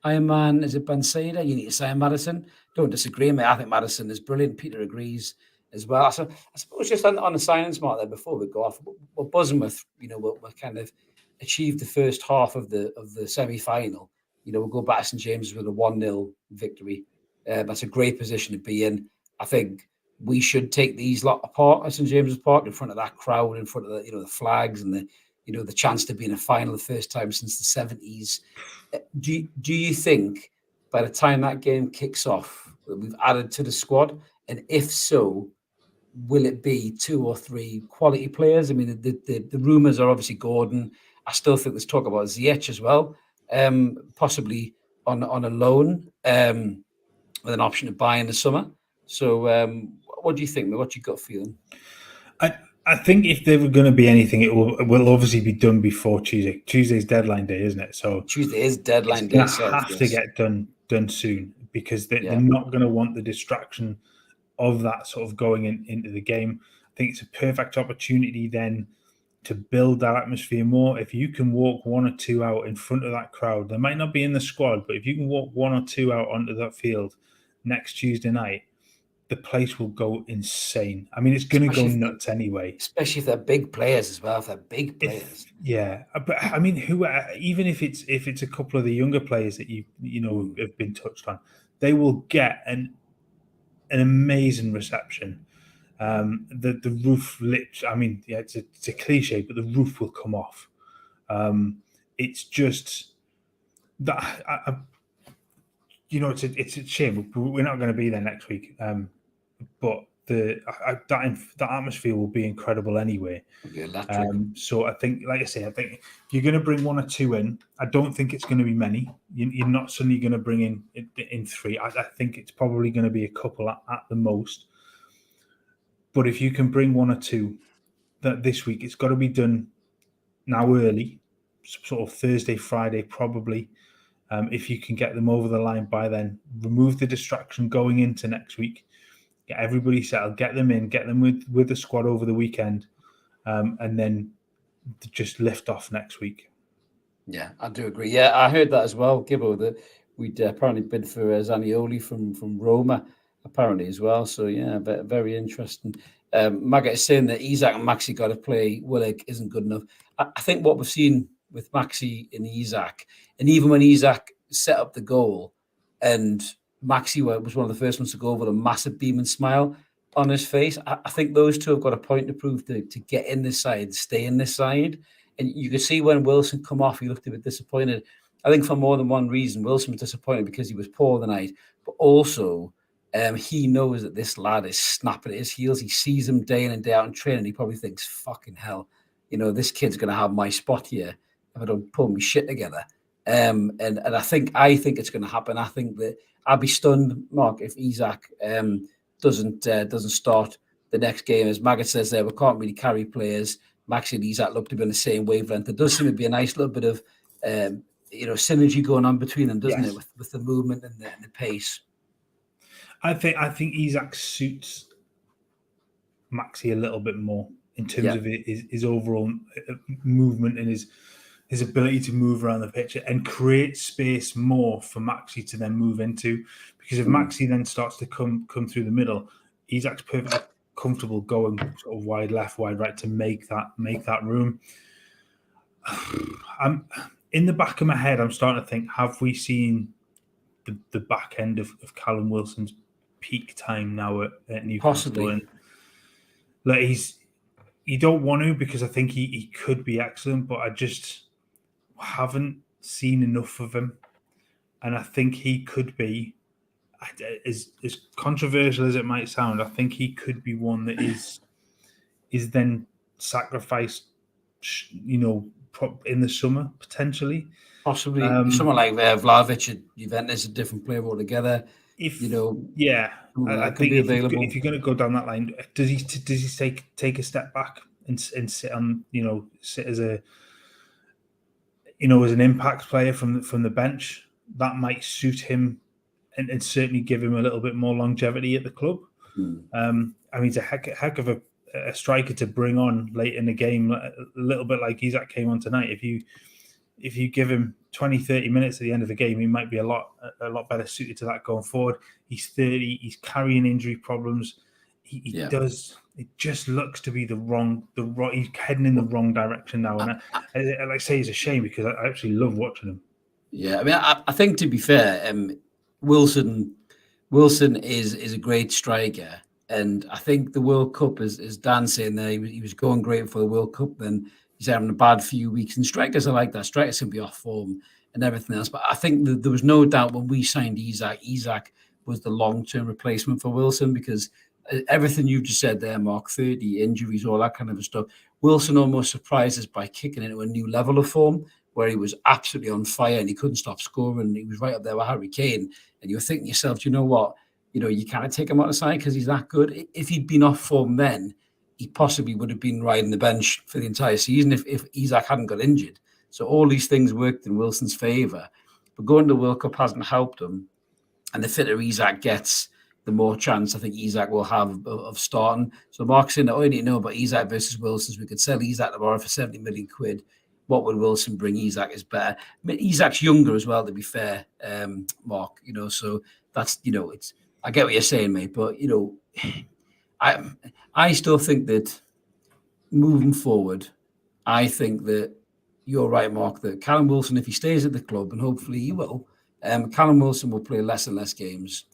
[SPEAKER 1] Iron Man. Is it Banseda? You need to sign Maddison. Don't disagree, mate. I think Maddison is brilliant. Peter agrees as well. So I suppose just on the signings mark there before we go off, we're buzzing with, we're kind of achieved the first half of the semi-final. We'll go back to St James's with a 1-0 victory. That's a great position to be in. I think we should take these lot apart at St James's Park in front of that crowd, in front of the flags and the chance to be in a final the first time since the 70s. Do you think by the time that game kicks off that we've added to the squad? And if so, will it be 2 or 3 quality players? I mean, the rumours are obviously Gordon. I still think there's talk about Ziyech as well, possibly on a loan with an option to buy in the summer. So what do you think? What's your gut feeling?
[SPEAKER 2] I think if there were going to be anything, it will obviously be done before Tuesday. Tuesday's deadline day, isn't it? So
[SPEAKER 1] Tuesday is deadline day.
[SPEAKER 2] It's going to have to get done soon because they're not going to want the distraction of that sort of going into the game. I think it's a perfect opportunity then to build that atmosphere more. If you can walk 1 or 2 out in front of that crowd, they might not be in the squad, but if you can walk 1 or 2 out onto that field next Tuesday night, the place will go insane. I mean, it's going to go nuts anyway.
[SPEAKER 1] Especially if they're big players as well. If they're big players,
[SPEAKER 2] but I mean, even if it's a couple of the younger players that have been touched on, they will get an amazing reception. The roof lit. I mean, yeah, it's a cliche, but the roof will come off. It's just that it's a shame. We're not going to be there next week. But that atmosphere will be incredible anyway. So I think, like I say, if you're going to bring 1 or 2 in, I don't think it's going to be many. You're not suddenly going to bring in 3. I think it's probably going to be a couple at the most. But if you can bring 1 or 2 that this week, it's got to be done now early, sort of Thursday, Friday, probably. If you can get them over the line by then, remove the distraction going into next week. Get everybody settled, get them in, get them with the squad over the weekend, and then just lift off next week.
[SPEAKER 1] Yeah, I do agree. Yeah, I heard that as well, Gibbo, that we'd apparently bid for Zaniolo from Roma, apparently as well. So, yeah, very interesting. Maggot is saying that Isak and Maxi got to play Willock isn't good enough. I think what we've seen with Maxi and Isak, and even when Isak set up the goal and Maxi was one of the first ones to go over with a massive beaming smile on his face. I think those two have got a point to prove to get in this side, stay in this side. And you could see when Wilson come off, he looked a bit disappointed. I think for more than one reason, Wilson was disappointed because he was poor the night, but also he knows that this lad is snapping at his heels. He sees him day in and day out in training. He probably thinks, fucking hell, this kid's going to have my spot here if I don't pull my shit together. And I think it's going to happen. I think that I'd be stunned, Mark, if Isak doesn't start the next game. As Maggot says there, we can't really carry players. Maxi and Isak look to be on the same wavelength. There does seem to be a nice little bit of synergy going on between them, doesn't it, with the movement and the pace.
[SPEAKER 2] I think Isak suits Maxi a little bit more in terms of his overall movement and his ability to move around the pitch and create space more for Maxi to then move into. Because if Maxi then starts to come through the middle, Isak's perfectly comfortable going sort of wide left, wide right to make that room. I'm in the back of my head. I'm starting to think: have we seen the back end of Callum Wilson's peak time now at Newcastle?
[SPEAKER 1] Possibly.
[SPEAKER 2] And like you don't want to, because I think he could be excellent, but I just haven't seen enough of him, and I think he could be. As controversial as it might sound, I think he could be one that is then sacrificed, in the summer potentially.
[SPEAKER 1] Possibly someone like Vlahovic at Juventus, a different player altogether. I
[SPEAKER 2] think
[SPEAKER 1] be available.
[SPEAKER 2] If you're going to go down that line, does he take a step back and sit on, sit as a, as an impact player from the bench? That might suit him and certainly give him a little bit more longevity at the club. He's a heck of a striker to bring on late in the game, a little bit like Isak came on tonight. If you give him 20, 30 minutes at the end of the game, he might be a lot better suited to that going forward. He's 30. He's carrying injury problems. He does. It just looks to be the wrong. He's heading in the wrong direction now, and I like I say, it's a shame because I actually love watching him.
[SPEAKER 1] Yeah, I mean, I think to be fair, Wilson is a great striker, and I think the World Cup, as Dan saying there, he was going great for the World Cup. Then he's having a bad few weeks, and strikers are like that. Strikers can be off form and everything else. But I think there was no doubt when we signed Isak was the long-term replacement for Wilson, because everything you've just said there, Mark, 30 injuries, all that kind of stuff. Wilson almost surprised us by kicking into a new level of form where he was absolutely on fire and he couldn't stop scoring. He was right up there with Harry Kane. And you were thinking to yourself, you know what? You can't take him out of side because he's that good. If he'd been off form then, he possibly would have been riding the bench for the entire season if Isak hadn't got injured. So all these things worked in Wilson's favour. But going to the World Cup hasn't helped him. And the fitter Isak gets, the more chance I think Isak will have of starting. So Mark's saying that all you need to know about Isak versus Wilson, we could sell Isak tomorrow for 70 million quid. What would Wilson bring? Isak is better. I mean, Isak's younger as well, to be fair, Mark. So that's, it's. I get what you're saying, mate, but I still think that moving forward, I think that you're right, Mark, that Callum Wilson, if he stays at the club, and hopefully he will, Callum Wilson will play less and less games,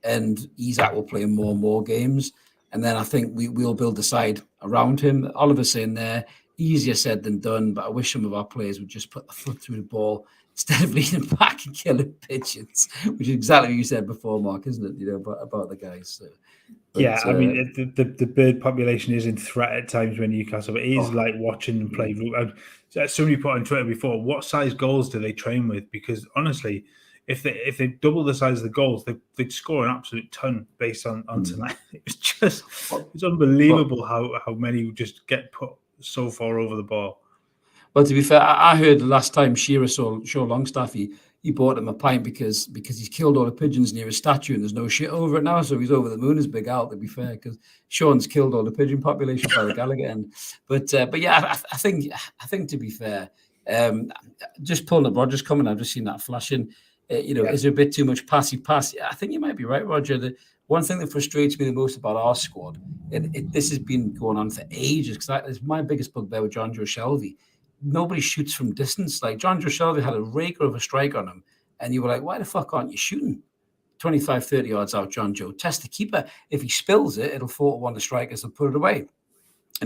[SPEAKER 1] and Isak will play more and more games. And then I think we'll build the side around him. Oliver's saying there, easier said than done, but I wish some of our players would just put the foot through the ball instead of leaning back and killing pigeons, which is exactly what you said before, Mark, isn't it? About the guys. So,
[SPEAKER 2] I mean, the bird population is in threat at times when Newcastle, but it is like watching them play. Somebody put on Twitter before, what size goals do they train with? Because honestly, if they double the size of the goals, they'd score an absolute ton based on tonight. It's unbelievable how many just get put so far over the ball.
[SPEAKER 1] Well, to be fair, I heard the last time Shearer saw Longstaff, he bought him a pint because he's killed all the pigeons near his statue and there's no shit over it now, so he's over the moon as Big Al, to be fair, because Sean's killed all the pigeon population by the Gallagher end. But yeah, I think to be fair, just pulling up Roger's comment, I've just seen that flashing. Is there a bit too much passy? I think you might be right, Roger. The one thing that frustrates me the most about our squad, and this has been going on for ages, because it's my biggest bugbear with John Joe Shelby. Nobody shoots from distance. Like John Joe Shelby had a raker of a strike on him, and you were like, why the fuck aren't you shooting 25, 30 yards out, John Joe? Test the keeper. If he spills it, it'll fall to one of the strikers and put it away.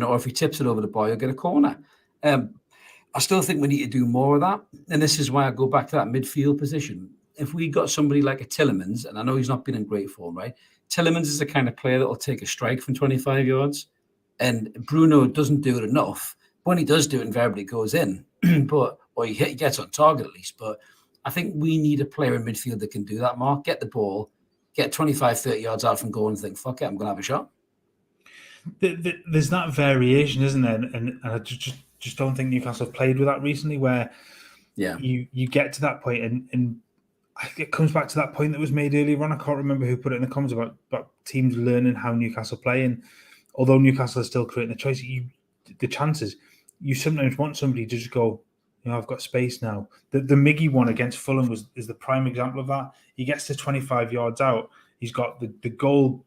[SPEAKER 1] Or if he tips it over the bar, you'll get a corner. I still think we need to do more of that. And this is why I go back to that midfield position. If we got somebody like a Tielemans, and I know he's not been in great form, right? Tielemans is the kind of player that will take a strike from 25 yards. And Bruno doesn't do it enough. When he does do it, invariably goes in. He gets on target at least. But I think we need a player in midfield that can do that, Mark. Get the ball, get 25, 30 yards out from goal and think, fuck it, I'm going to have a shot.
[SPEAKER 2] There's that variation, isn't there? And I just don't think Newcastle have played with that recently, where you get to that point and it comes back to that point that was made earlier on. I can't remember who put it in the comments about teams learning how Newcastle play. And although Newcastle is still creating the choice, the chances, you sometimes want somebody to just go, I've got space now. The Miggy one against Fulham is the prime example of that. He gets to 25 yards out. He's got the goal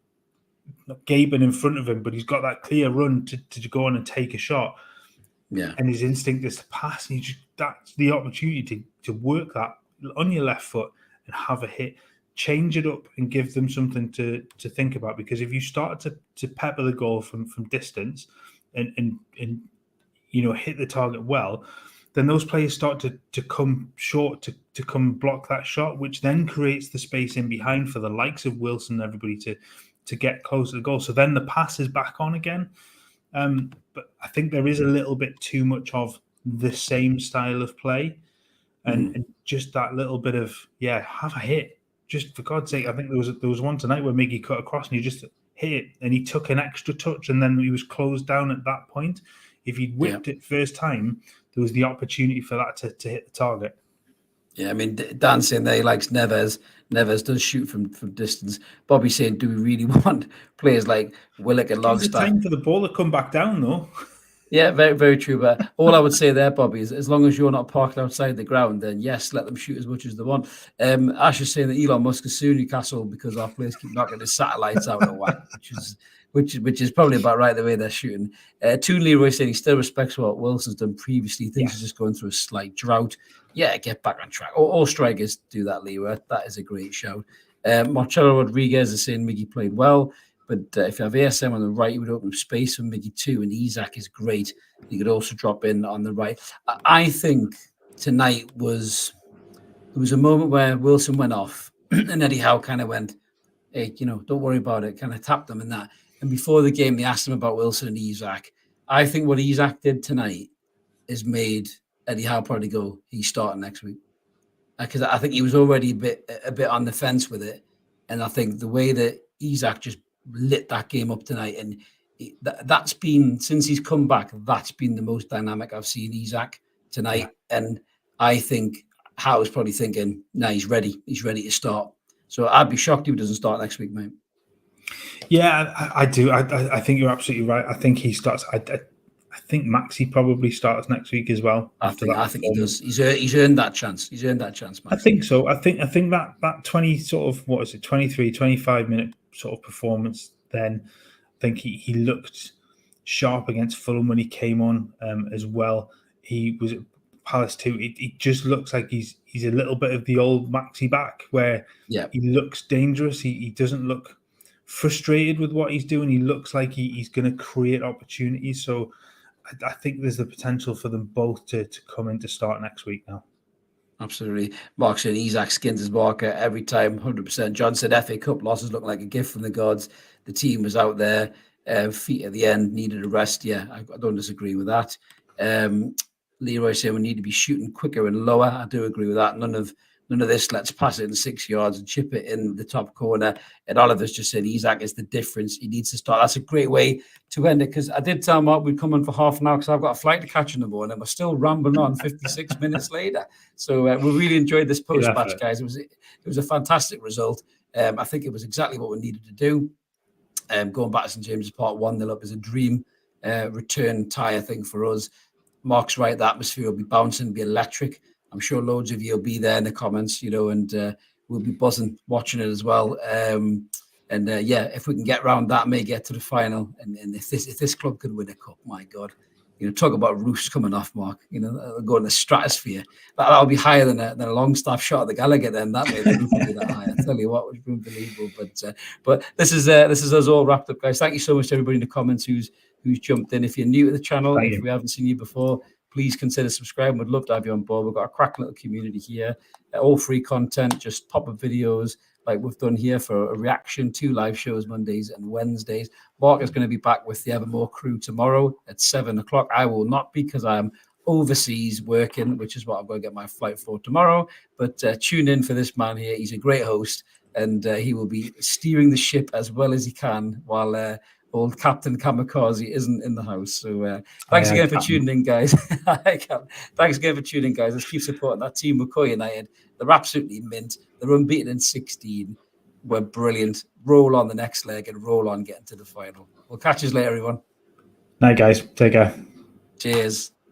[SPEAKER 2] gaping in front of him, but he's got that clear run to go on and take a shot.
[SPEAKER 1] Yeah.
[SPEAKER 2] And his instinct is to pass. And that's the opportunity to work that on your left foot and have a hit, change it up and give them something to think about. Because if you start to pepper the goal from distance and hit the target well, then those players start to come short to come block that shot, which then creates the space in behind for the likes of Wilson and everybody to get close to the goal. So then the pass is back on again. But I think there is a little bit too much of the same style of play, and just that little bit of have a hit. Just for God's sake, I think there was one tonight where Miggy cut across and he just hit it, and he took an extra touch, and then he was closed down at that point. If he'd whipped it first time, there was the opportunity for that to hit the target.
[SPEAKER 1] Yeah, I mean, Dan saying there he likes Neves. Neves does shoot from distance. Bobby saying, do we really want players like Willock and Longstaff?
[SPEAKER 2] It's time for the ball to come back down, though.
[SPEAKER 1] Yeah, very, very true. But all I would say there, Bobby, is as long as you're not parked outside the ground, then yes, let them shoot as much as they want. Ash is saying that Elon Musk is suing Newcastle because our players keep knocking his satellites out of whack, which is probably about right the way they're shooting. Toon Leroy saying he still respects what Wilson's done previously. He thinks he's just going through a slight drought. Yeah, get back on track. All strikers do that, Leroy. That is a great shout. Marcelo Rodriguez is saying Miggy played well, but if you have ASM on the right, you would open space for Miggy too, and Isak is great. You could also drop in on the right. I think tonight there was a moment where Wilson went off, and Eddie Howe kind of went, hey, don't worry about it, kind of tapped them in that. And before the game, they asked him about Wilson and Isak. I think what Isak did tonight has made Eddie Howe probably go, he's starting next week. Because I think he was already a bit on the fence with it. And I think the way that Isak just lit that game up tonight, and that's been, since he's come back, that's been the most dynamic I've seen Isak tonight. Yeah. And I think Howe's probably thinking, he's ready. He's ready to start. So I'd be shocked if he doesn't start next week, mate.
[SPEAKER 2] Yeah, I do. I think you're absolutely right. I think he starts. I think Maxi probably starts next week as well.
[SPEAKER 1] I think he does. He's earned that chance. He's earned that chance, Maxi.
[SPEAKER 2] I think so. I think that 23, 25 minute sort of performance. Then I think he looked sharp against Fulham when he came on as well. He was at Palace too. It just looks like he's a little bit of the old Maxi back, where he looks dangerous. He doesn't look frustrated with what he's doing. He looks like he's going to create opportunities. So I think there's the potential for them both to come in to start next week now.
[SPEAKER 1] Absolutely. Mark said Isak skins his marker every time, 100%. John said FA Cup losses look like a gift from the gods. The team was out there, feet at the end, needed a rest. Yeah, I don't disagree with that. Leroy said we need to be shooting quicker and lower. I do agree with that. None of this, let's pass it in 6 yards and chip it in the top corner. And Oliver's just said Isak is the difference. He needs to start. That's a great way to end it, because I did tell Mark we'd come on for half an hour because I've got a flight to catch in the morning. We're still rambling on 56 minutes later. So we really enjoyed this post-match, guys. It was a fantastic result. I think it was exactly what we needed to do. Going back to St James's Park 1-0 up is a dream return tie, I think, for us. Mark's right. The atmosphere will be bouncing, be electric. I'm sure loads of you will be there in the comments, and we'll be buzzing watching it as well. If we can get around that, may get to the final. And if this club could win a cup, my God, talk about roofs coming off, Mark. Go in the stratosphere. That'll be higher than a Longstaff shot at the Gallagher. Then that may be that high. I tell you what, it was unbelievable. But this is us all wrapped up, guys. Thank you so much to everybody in the comments who's jumped in. If you're new to the channel, if we haven't seen you before, please consider subscribing. We'd love to have you on board. We've got a cracking little community here. All free content, just pop-up videos like we've done here for a reaction to live shows Mondays and Wednesdays. Mark is going to be back with the Evermore crew tomorrow at 7 o'clock. I will not, because I am overseas working, which is what I'm going to get my flight for tomorrow. But tune in for this man here. He's a great host, and he will be steering the ship as well as he can while old Captain Kamikaze isn't in the house. So thanks again for tuning in, guys. Thanks again for tuning in, guys. Let's keep supporting that team. McCoy United, they're absolutely mint. They're unbeaten in 16. We're brilliant. Roll on the next leg and roll on getting to the final. We'll catch you later, everyone.
[SPEAKER 2] Night, guys. Take care.
[SPEAKER 1] Cheers.